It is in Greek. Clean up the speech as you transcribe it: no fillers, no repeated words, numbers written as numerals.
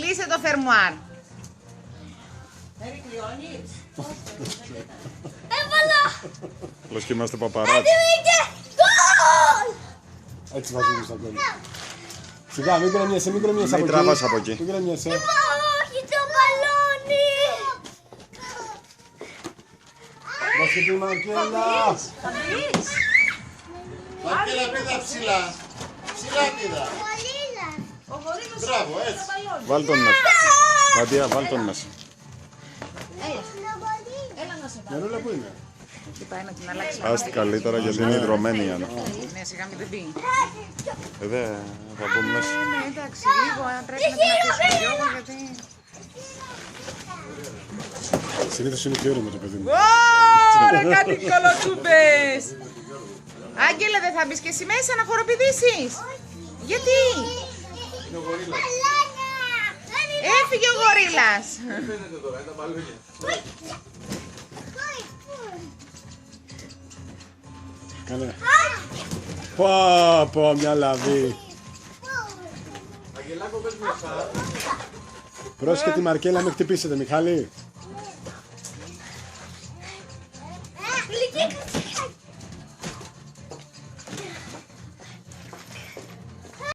Κλείσε το φερμουάρ. Έβαλα! Λες και είμαστε παπαράτσι. Έτσι βάζουμε στα κόλλη. Σιγά, μην κρεμιέσαι, μην κρεμιέσαι από Μην εκεί. τραβάς από εκεί. Μην κρεμιέσαι. Όχι το μπαλόνι! Δώσε τη Μαρκέλα. Μαρκέλα πήδα ψηλά. Ψηλά πήδα. Μπράβο, έτσι. Βάλ τον μέσα. Μαντία, βάλ τον μέσα. Μερούλα που είναι. Τι πάει να την αλλάξει. Άστη καλύτερα γιατί είναι υδρωμένη η Άννα. Ναι, σιγά μην την πει. Δεν θα μπουν μέσα. Ναι, εντάξει, λίγο πρέπει να την αφήσουμε λίγο γιατί... Συνήθως είναι πιο όριμο το παιδί μου. Ωραία, κάτι κολοτσούμπες! Άγγελε, δεν θα μπεις και εσύ μέσα να χοροπηδήσεις? Γιατί? Έφυγε ο γορίλας. Κάνε. Πω, μια λαβή. Πρόσεχε τη Μαρκέλα, μην χτυπήσετε, Μιχάλη.